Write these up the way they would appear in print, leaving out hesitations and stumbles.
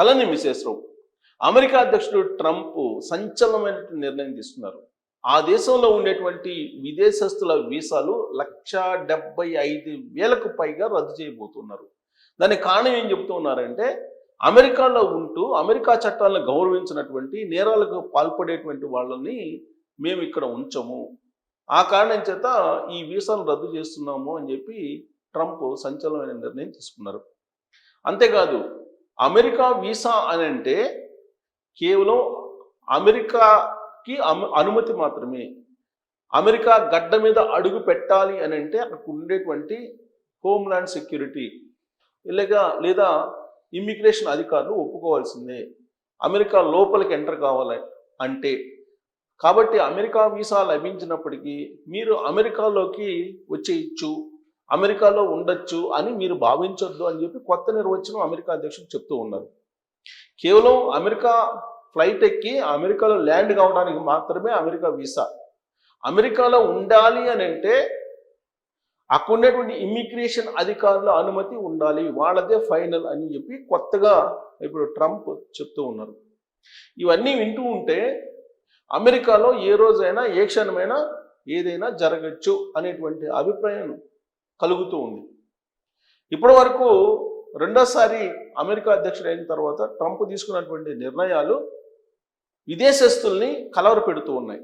అలానే మిసెస్ రావు, అమెరికా అధ్యక్షుడు ట్రంప్ సంచలనమైన నిర్ణయం తీసుకున్నారు. ఆ దేశంలో ఉండేటువంటి విదేశస్తుల వీసాలు 1,75,000కు పైగా రద్దు చేయబోతున్నారు. దానికి కారణం ఏం చెబుతూ ఉన్నారంటే, అమెరికాలో ఉంటూ అమెరికా చట్టాలను గౌరవించినటువంటి నేరాలకు పాల్పడేటువంటి వాళ్ళని మేము ఇక్కడ ఉంచము, ఆ కారణం చేత ఈ వీసాను రద్దు చేస్తున్నాము అని చెప్పి ట్రంప్ సంచలనమైన నిర్ణయం తీసుకున్నారు. అంతేకాదు, అమెరికా వీసా అని అంటే కేవలం అమెరికాకి అనుమతి మాత్రమే. అమెరికా గడ్డ మీద అడుగు పెట్టాలి అని అంటే అక్కడ ఉండేటువంటి హోమ్‌ల్యాండ్ సెక్యూరిటీ లేదా ఇమ్మిగ్రేషన్ అధికారులు ఒప్పుకోవాల్సిందే అమెరికా లోపలికి ఎంటర్ కావాలి అంటే. కాబట్టి అమెరికా వీసా లభించినప్పటికీ మీరు అమెరికాలోకి వచ్చేయచ్చు, అమెరికాలో ఉండొచ్చు అని మీరు భావించొద్దు అని చెప్పి కొత్త నిర్వచనం అమెరికా అధ్యక్షుడు చెప్తూ ఉన్నారు. కేవలం అమెరికా ఫ్లైట్ ఎక్కి అమెరికాలో ల్యాండ్ కావడానికి మాత్రమే అమెరికా వీసా. అమెరికాలో ఉండాలి అని అంటే అక్కడ ఉండేటువంటి ఇమ్మిగ్రేషన్ అధికారుల అనుమతి ఉండాలి, వాళ్ళదే ఫైనల్ అని చెప్పి కొత్తగా ఇప్పుడు ట్రంప్ చెప్తూ ఉన్నారు. ఇవన్నీ వింటూ ఉంటే అమెరికాలో ఏ రోజైనా ఏ క్షణమైనా ఏదైనా జరగచ్చు అనేటువంటి అభిప్రాయం కలుగుతూ ఉంది. ఇప్పటి వరకు రెండోసారి అమెరికా అధ్యక్షుడు అయిన తర్వాత ట్రంప్ తీసుకున్నటువంటి నిర్ణయాలు విదేశస్తుల్ని కలవరపెడుతూ ఉన్నాయి.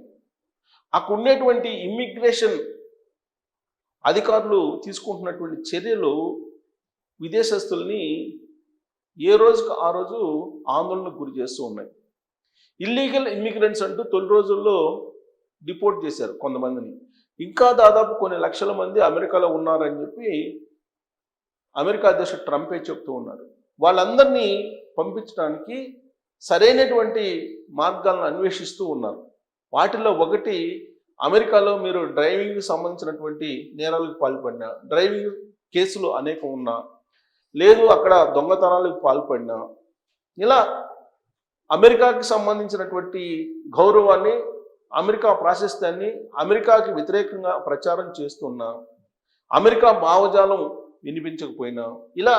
అక్కడ ఉండేటువంటి ఇమ్మిగ్రేషన్ అధికారులు తీసుకుంటున్నటువంటి చర్యలు విదేశస్తుల్ని ఏ రోజుకు ఆ రోజు ఆందోళనకు గురి చేస్తూ ఉన్నాయి. ఇల్లీగల్ ఇమ్మిగ్రెంట్స్ అంటూ తొలి రోజుల్లో డిపోర్ట్ చేశారు కొంతమందిని. ఇంకా దాదాపు కొన్ని లక్షల మంది అమెరికాలో ఉన్నారని చెప్పి అమెరికా అధ్యక్షుడు ట్రంపే చెప్తూ ఉన్నారు. వాళ్ళందరినీ పంపించడానికి సరైనటువంటి మార్గాలను అన్వేషిస్తూ ఉన్నారు. వాటిలో ఒకటి, అమెరికాలో మీరు డ్రైవింగ్కి సంబంధించినటువంటి నేరాలకు పాల్పడినా, డ్రైవింగ్ కేసులు అనేకం ఉన్నా, లేదు అక్కడ దొంగతనాలకు పాల్పడినా, ఇలా అమెరికాకి సంబంధించినటువంటి గౌరవాన్ని, అమెరికా ప్రాశస్త్యాన్ని అమెరికాకి వ్యతిరేకంగా ప్రచారం చేస్తున్నా, అమెరికా భావజాలం వినిపించకపోయినా, ఇలా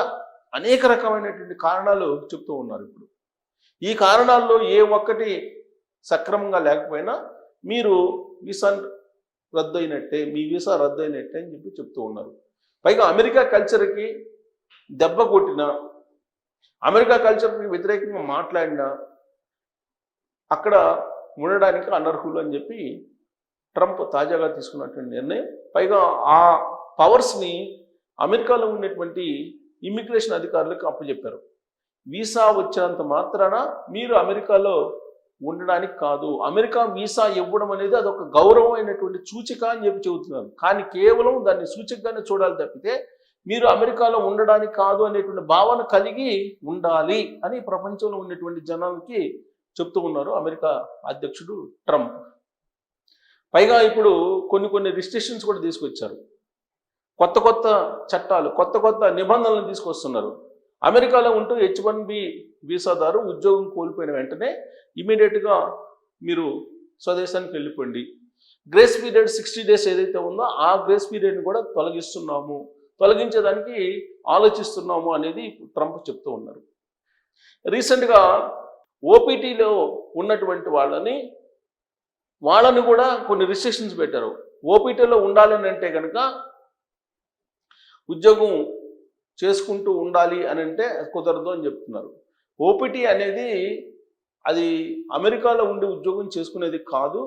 అనేక రకమైనటువంటి కారణాలు చెప్తూ ఉన్నారు. ఇప్పుడు ఈ కారణాల్లో ఏ ఒక్కటి సక్రమంగా లేకపోయినా మీరు వీసా రద్దయినట్టే, మీ వీసా రద్దయినట్టే అని చెప్పి చెప్తూ ఉన్నారు. పైగా అమెరికా కల్చర్కి దెబ్బ కొట్టినా, అమెరికా కల్చర్కి వ్యతిరేకంగా మాట్లాడినా అక్కడ ఉండడానికి అనర్హులు అని చెప్పి ట్రంప్ తాజాగా తీసుకున్నటువంటి నిర్ణయం. పైగా ఆ పవర్స్ని అమెరికాలో ఉన్నటువంటి ఇమ్మిగ్రేషన్ అధికారులకు అప్పచెప్పారు. వీసా వచ్చినంత మాత్రాన మీరు అమెరికాలో ఉండడానికి కాదు, అమెరికా వీసా ఇవ్వడం అనేది అదొక గౌరవమైనటువంటి సూచిక అని చెప్పి చెబుతున్నారు. కానీ కేవలం దాన్ని సూచికగానే చూడాలి తప్పితే మీరు అమెరికాలో ఉండడానికి కాదు అనేటువంటి భావన కలిగి ఉండాలి అని ప్రపంచంలో ఉన్నటువంటి జనాలకి చెప్తూ ఉన్నారు అమెరికా అధ్యక్షుడు ట్రంప్. పైగా ఇప్పుడు కొన్ని రిస్ట్రిక్షన్స్ కూడా తీసుకొచ్చారు. కొత్త చట్టాలు, కొత్త నిబంధనలను తీసుకొస్తున్నారు. అమెరికాలో ఉంటూ H-1B వీసాదారు ఉద్యోగం కోల్పోయిన వెంటనే ఇమీడియట్గా మీరు స్వదేశానికి వెళ్ళిపోండి. గ్రేస్ పీరియడ్ 60 days ఏదైతే ఉందో ఆ గ్రేస్ పీరియడ్ని కూడా తొలగించేదానికి ఆలోచిస్తున్నాము అనేది ట్రంప్ చెప్తూ ఉన్నారు. రీసెంట్గా ఓపీటీలో ఉన్నటువంటి వాళ్ళని కూడా కొన్ని రిస్ట్రిక్షన్స్ పెట్టారు. ఓపీటీలో ఉండాలని అంటే కనుక ఉద్యోగం చేసుకుంటూ ఉండాలి అని అంటే కుదరదు అని చెప్తున్నారు. ఓపీటీ అనేది అది అమెరికాలో ఉండి ఉద్యోగం చేసుకునేది కాదు,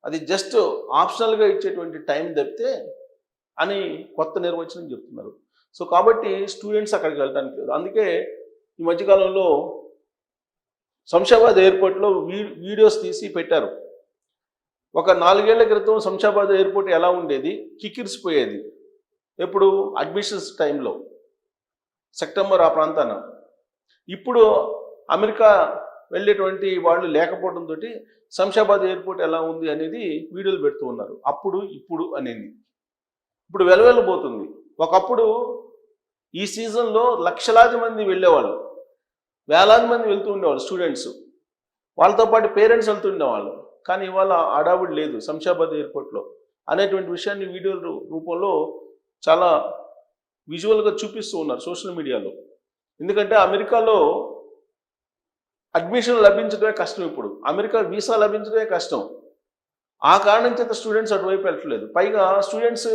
అది జస్ట్ ఆప్షనల్గా ఇచ్చేటువంటి టైం తప్పితే అని కొత్త నిర్వచనం చెప్తున్నారు. సో కాబట్టి స్టూడెంట్స్ అక్కడికి వెళ్ళడానికి లేదు. అందుకే ఈ మధ్యకాలంలో శంషాబాద్ ఎయిర్పోర్ట్లో వీడియోస్ తీసి పెట్టారు. ఒక 4 ఏళ్ల క్రితం శంషాబాద్ ఎయిర్పోర్ట్ ఎలా ఉండేది, కిక్కిరిసిపోయేది. ఎప్పుడు అడ్మిషన్స్ టైంలో సెప్టెంబర్ ఆ ప్రాంతాన. ఇప్పుడు అమెరికా వెళ్ళేటువంటి వాళ్ళు లేకపోవడంతో శంషాబాద్ ఎయిర్పోర్ట్ ఎలా ఉంది అనేది వీడియోలు పెడుతూ ఉన్నారు. అప్పుడు ఇప్పుడు అనేది ఇప్పుడు వెలవెలబోతుంది. ఒకప్పుడు ఈ సీజన్లో లక్షలాది మంది వెళ్ళేవాళ్ళు, వేలాది మంది వెళ్తూ ఉండేవాళ్ళు స్టూడెంట్స్, వాళ్ళతో పాటు పేరెంట్స్ వెళ్తూ ఉండేవాళ్ళు. కానీ ఇవాళ అడావుడి లేదు శంషాబాద్ ఎయిర్పోర్ట్లో అనేటువంటి విషయాన్ని వీడియోల రూపంలో చాలా విజువల్గా చూపిస్తూ ఉన్నారు సోషల్ మీడియాలో. ఎందుకంటే అమెరికాలో అడ్మిషన్ లభించడమే కష్టం. ఇప్పుడు అమెరికా వీసా లభించడమే కష్టం. ఆ కారణం చేత స్టూడెంట్స్ అటువైపు వెళ్ళట్లేదు. పైగా స్టూడెంట్స్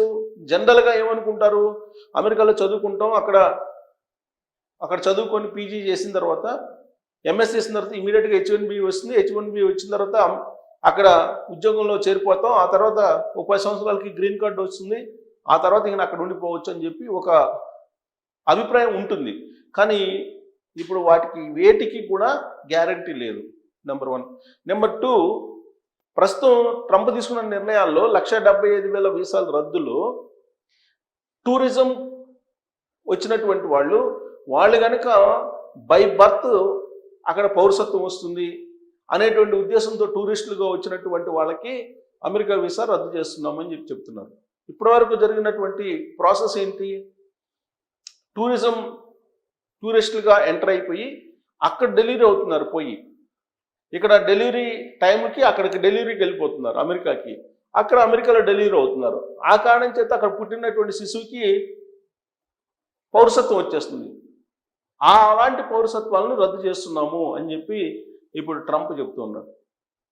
జనరల్గా ఏమనుకుంటారు, అమెరికాలో చదువుకుంటాం, అక్కడ చదువుకొని పీజీ చేసిన తర్వాత ఎంఎస్ చేసిన తర్వాత ఇమీడియట్గా H1B వస్తుంది. H1B వచ్చిన తర్వాత అక్కడ ఉద్యోగంలో చేరిపోతాం. ఆ తర్వాత ఒక 10 సంవత్సరాలకి గ్రీన్ కార్డు వస్తుంది. ఆ తర్వాత ఇంకా అక్కడ ఉండిపోవచ్చు అని చెప్పి ఒక అభిప్రాయం ఉంటుంది. కానీ ఇప్పుడు వాటికి వేటికి కూడా గ్యారంటీ లేదు. నెంబర్ 1. నెంబర్ 2, ప్రస్తుతం ట్రంప్ తీసుకున్న నిర్ణయాల్లో 1,75,000 వీసాల రద్దులో టూరిజం వచ్చినటువంటి వాళ్ళు కనుక బై బర్త్ అక్కడ పౌరసత్వం వస్తుంది అనేటువంటి ఉద్దేశంతో టూరిస్టులుగా వచ్చినటువంటి వాళ్ళకి అమెరికా వీసా రద్దు చేస్తున్నామని చెప్తున్నారు. ఇప్పటివరకు జరిగినటువంటి ప్రాసెస్ ఏంటి? టూరిస్టులుగా ఎంటర్ అయిపోయి అక్కడ డెలివరీ అవుతున్నారు. ఇక్కడ డెలివరీ టైంకి అక్కడికి డెలివరీకి వెళ్ళిపోతున్నారు అమెరికాకి. అక్కడ అమెరికాలో డెలివరీ అవుతున్నారు. ఆ కారణం చేత అక్కడ పుట్టినటువంటి శిశువుకి పౌరసత్వం వచ్చేస్తుంది. అలాంటి పౌరసత్వాలను రద్దు చేస్తున్నాము అని చెప్పి ఇప్పుడు ట్రంప్ చెప్తున్నాడు.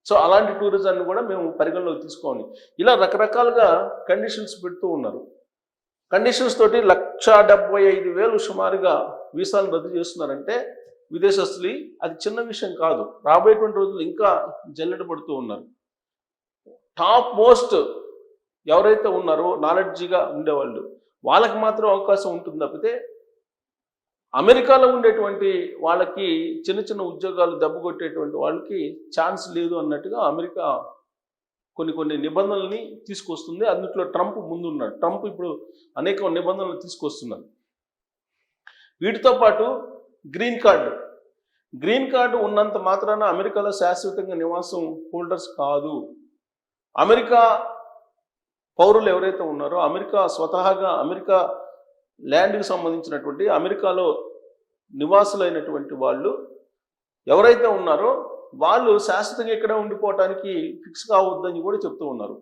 సో అలాంటి టూరిజాన్ని కూడా మేము పరిగణలోకి తీసుకోవాలి. ఇలా రకరకాలుగా కండిషన్స్ పెడుతూ ఉన్నారు. కండిషన్స్ తోటి 1,75,000 సుమారుగా వీసాలను రద్దు చేస్తున్నారంటే విదేశస్తులు, అది చిన్న విషయం కాదు. రాబోయేటువంటి రోజులు ఇంకా జల్లెడ పడుతూ ఉన్నారు. టాప్ మోస్ట్ ఎవరైతే ఉన్నారో నాలెడ్జిగా ఉండేవాళ్ళు వాళ్ళకి మాత్రం అవకాశం ఉంటుంది తప్పితే అమెరికాలో ఉండేటువంటి వాళ్ళకి చిన్న చిన్న ఉద్యోగాలు దెబ్బ కొట్టేటువంటి వాళ్ళకి ఛాన్స్ లేదు అన్నట్టుగా అమెరికా కొన్ని నిబంధనల్ని తీసుకొస్తుంది. అందులో ట్రంప్ ముందున్నాడు. ట్రంప్ ఇప్పుడు అనేక నిబంధనలు తీసుకొస్తున్నారు. వీటితో పాటు గ్రీన్ కార్డు ఉన్నంత మాత్రాన అమెరికాలో శాశ్వతంగా నివాసం హోల్డర్స్ కాదు. అమెరికా పౌరులు ఎవరైతే ఉన్నారో స్వతహాగా అమెరికా ల్యాండ్కి సంబంధించినటువంటి అమెరికాలో నివాసులైనటువంటి వాళ్ళు ఎవరైతే ఉన్నారో వాళ్ళు శాశ్వతంగా ఇక్కడ ఉండిపోవటానికి ఫిక్స్ కావద్దని కూడా చెప్తూ ఉన్నారు.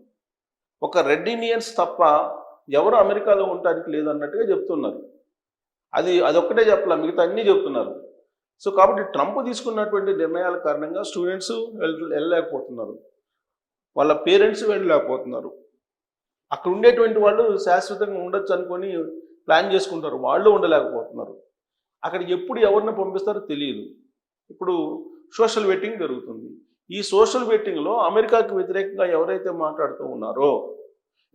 ఒక రెడ్ ఇండియన్స్ తప్ప ఎవరు అమెరికాలో ఉండటానికి లేదన్నట్టుగా చెప్తున్నారు. అదొక్కటే చెప్పలే, మిగతా అన్నీ చెప్తున్నారు. సో కాబట్టి ట్రంప్ తీసుకున్నటువంటి నిర్ణయాల కారణంగా స్టూడెంట్స్ వెళ్ళలేకపోతున్నారు, వాళ్ళ పేరెంట్స్ వెళ్ళలేకపోతున్నారు. అక్కడ ఉండేటువంటి వాళ్ళు శాశ్వతంగా ఉండొచ్చు అనుకొని ప్లాన్ చేసుకుంటారు, వాళ్ళు ఉండలేకపోతున్నారు. అక్కడికి ఎప్పుడు ఎవరిని పంపిస్తారో తెలియదు. ఇప్పుడు సోషల్ వెట్టింగ్ జరుగుతుంది. ఈ సోషల్ వెట్టింగ్లో అమెరికాకి వ్యతిరేకంగా ఎవరైతే మాట్లాడుతూ ఉన్నారో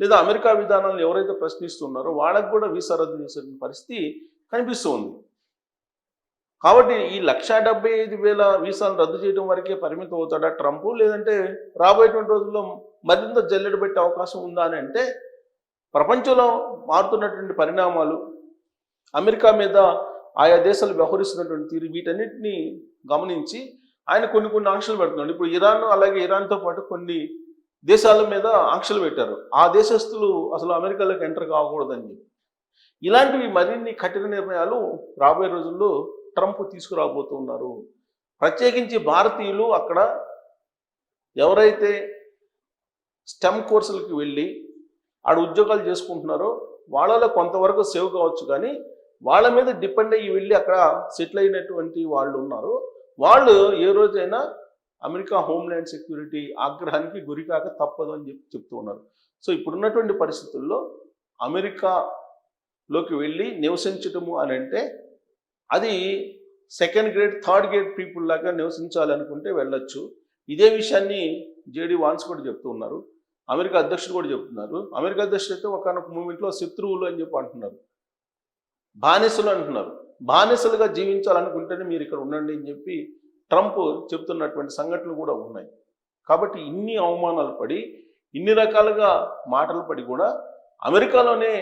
లేదా అమెరికా విధానాలను ఎవరైతే ప్రశ్నిస్తున్నారో వాళ్ళకు కూడా వీసా రద్దు చేసే పరిస్థితి కనిపిస్తుంది. కాబట్టి ఈ 1,75,000 వీసాలు రద్దు చేయడం వరకే పరిమితం అవుతాడా ట్రంప్, లేదంటే రాబోయేటువంటి రోజుల్లో మరింత జల్లెడ పెట్టే అవకాశం ఉందా అని అంటే, ప్రపంచంలో మారుతున్నటువంటి పరిణామాలు, అమెరికా మీద ఆయా దేశాలు వ్యవహరిస్తున్నటువంటి తీరు, వీటన్నిటిని గమనించి ఆయన కొన్ని ఆంక్షలు పెడుతున్నాడు. ఇప్పుడు ఇరాన్తో పాటు కొన్ని దేశాల మీద ఆంక్షలు పెట్టారు. ఆ దేశస్తులు అసలు అమెరికాలోకి ఎంటర్ కాకూడదని చెప్పి. ఇలాంటివి మరిన్ని కఠిన నిర్ణయాలు రాబోయే రోజుల్లో ట్రంప్ తీసుకురాబోతున్నారు. ప్రత్యేకించి భారతీయులు అక్కడ ఎవరైతే స్టెమ్ కోర్సులకి వెళ్ళి ఆడ ఉద్యోగాలు చేసుకుంటున్నారో వాళ్ళలో కొంతవరకు సేవ్ కావచ్చు, కానీ వాళ్ళ మీద డిపెండ్ అయ్యి వెళ్ళి అక్కడ సెటిల్ అయినటువంటి వాళ్ళు ఉన్నారు. వాళ్ళు ఏ రోజైనా అమెరికా హోమ్ల్యాండ్ సెక్యూరిటీ ఆగ్రహానికి గురికాక తప్పదు అని చెప్తూ ఉన్నారు. సో ఇప్పుడున్నటువంటి పరిస్థితుల్లో అమెరికాలోకి వెళ్ళి నివసించటము అని అంటే అది second grade, third grade people లాగా నివసించాలనుకుంటే వెళ్ళొచ్చు. ఇదే విషయాన్ని జేడీ వాన్స్ కూడా చెప్తూ ఉన్నారు. అమెరికా అధ్యక్షుడు కూడా చెప్తున్నారు. అమెరికా అధ్యక్షుడు అయితే ఒకనొక మూమెంట్లో శత్రువులు అని చెప్పి అంటున్నారు, బానిసలు అంటున్నారు. బానిసలుగా జీవించాలనుకుంటేనే మీరు ఇక్కడ ఉండండి అని చెప్పి ట్రంప్ చెప్తున్నటువంటి సంఘటనలు కూడా ఉన్నాయి. కాబట్టి ఇన్ని అవమానాలు పడి, ఇన్ని రకాలుగా మాటలు పడి కూడా అమెరికాలోనే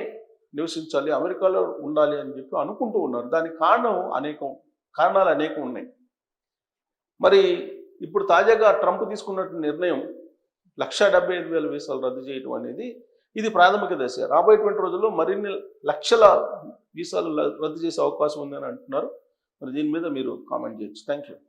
నివసించాలి, అమెరికాలో ఉండాలి అని చెప్పి అనుకుంటూ ఉన్నారు. దానికి కారణాలు అనేకం ఉన్నాయి. మరి ఇప్పుడు తాజాగా ట్రంప్ తీసుకున్నటువంటి నిర్ణయం 1,75,000 వీసాలు రద్దు చేయడం అనేది ఇది ప్రాథమిక దశ. రాబోయేటువంటి రోజుల్లో మరిన్ని లక్షల వీసాలు రద్దు చేసే అవకాశం ఉందని అంటున్నారు. మరి దీని మీద మీరు కామెంట్ చేయొచ్చు. Thank you.